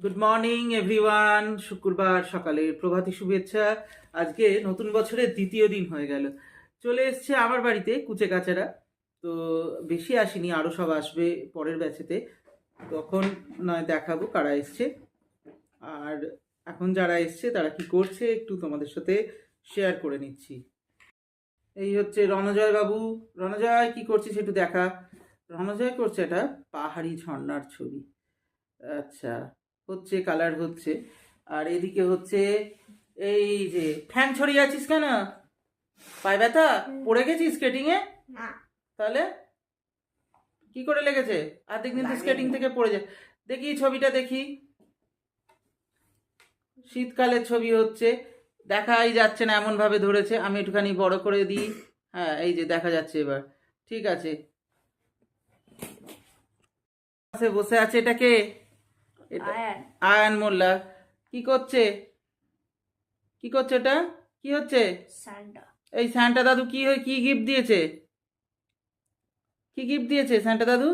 Good morning everyone. শুক্রবার সকালে প্রভাতী শুভেচ্ছা। আজকে নতুন বছরের দ্বিতীয় দিন হয়ে গেল। চলে এসছে আমার বাড়িতে কুচে কাচারা। তো বেশি আসেনি, আরও সব আসবে পরের ব্যাচেতে, তখন নয় দেখাবো কারা এসছে। আর এখন যারা এসছে তারা কি করছে একটু তোমাদের সাথে শেয়ার করে নিচ্ছি। এই হচ্ছে রণজয় বাবু। রণজয় কি করছিস একটু দেখা। রণজয় করছে একটা পাহাড়ি ঝর্ণার ছবি। আচ্ছা, হচ্ছে কালার হচ্ছে। আর এদিকে হচ্ছে এই যে ফ্যান ছড়িয়ে আছিস কেন? পায়ে ব্যথা? পড়ে গেছিস স্কেটিং এ? না, তাহলে কি করে লেগেছে? আর্ধেক দিন তো স্কেটিং থেকে পড়ে যায়। দেখি ছবিটা দেখি। শীতকালের ছবি হচ্ছে, দেখাই যাচ্ছে না এমন ভাবে ধরেছে। আমি একটুখানি বড় করে দিই। হ্যাঁ, এই যে দেখা যাচ্ছে এবার। ঠিক আছে। বসে আছে এটাকে, এটা আয়ান। আয়ান মোল্লা। কি করছে? কি করছে এটা? কি হচ্ছে? সান্টা এই সান্টা দাদু কি গিফট দিয়েছে? কি গিফট দিয়েছে সান্টা দাদু?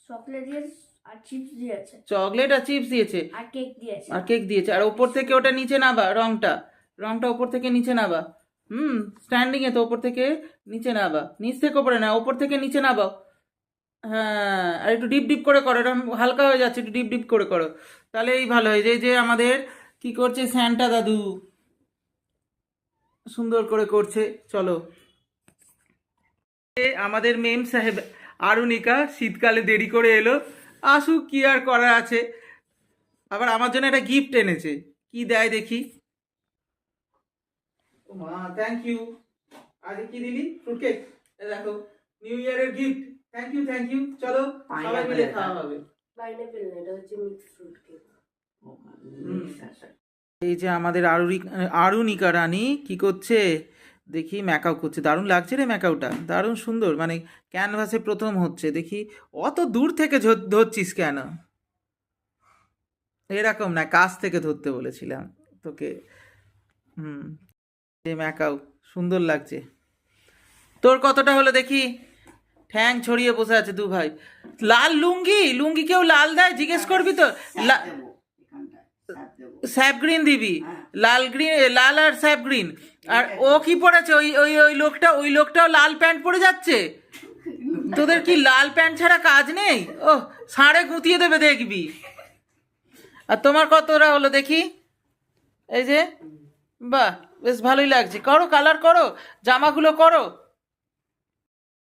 চকলেট দিয়ে আর চিপস দিয়েছে চকলেট আর চিপস দিয়েছে আর কেক দিয়েছে। আর কেক দিয়েছে। আর ওপর থেকে ওটা নিচে নাবা, রংটা ওপর থেকে নিচে নাবা। স্ট্যান্ডিং এ তো ওপর থেকে নিচে নাবা, নিচ থেকে ওপরে না, ওপর থেকে নিচে নাবাও। হ্যাঁ, আর একটু ডিপ ডিপ করে করো, এটা হালকা হয়ে যাচ্ছে, একটু ডিপ ডিপ করে করো, তাহলে এই ভালো হয়। যে আমাদের কি করছে স্যান্টা দাদু, সুন্দর করে করছে। চলো, আমাদের মেম সাহেব আরুণিকা শীতকালে দেরি করে এলো। আসুক, কি আর করার আছে। আবার আমার জন্য একটা গিফট এনেছে, কি দেয় দেখি। ও মা, থ্যাংক ইউ। আজকে কি দিলি? Fruit cake. দেখো, নিউ ইয়ারের গিফট। Thank you. চলো সবাই মিলে খাওয়া হবে। পাইনাপেল না, এটা হচ্ছে মিক্স ফ্রুট কেক। এই যে আমাদের আরুণিকা রানী কি করছে দেখি, ম্যাকাও করছে। দারুণ লাগছে রে ম্যাকাওটা, দারুণ সুন্দর। মানে ক্যানভাসে প্রথম হচ্ছে দেখি। অত দূর থেকে ধরছিস কেন? এরকম না, কাছ থেকে ধরতে বলেছিলাম তোকে। হুম, যে ম্যাকাও সুন্দর লাগছে। তোর কতটা হলো দেখি? ঠ্যাং ছড়িয়ে বসে আছে দু ভাই। লাল লুঙ্গি কেউ লাল দেয়? জিজ্ঞেস করবি তো। স্যাপ গ্রিন দিবি? লাল আর স্যাপ গ্রিন। আর ও কি পরেছে? ওই লোকটাও লাল প্যান্ট পরে যাচ্ছে। তোদের কি লাল প্যান্ট ছাড়া কাজ নেই? ও, ষাঁড়ে গুঁতিয়ে দেবে দেখবি। আর তোমার কতটা হলো দেখি? এই যে, বাহ, বেশ ভালোই লাগছে। করো, কালার করো, জামাগুলো করো।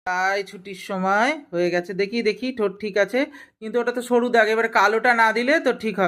তাই ছুটির সময় হয়ে গেছে। দেখি ঠোঁট ঠিক আছে, কিন্তু ওটা তো সরু দাগ, এবারে কালোটা না দিলে তো ঠিক হবে।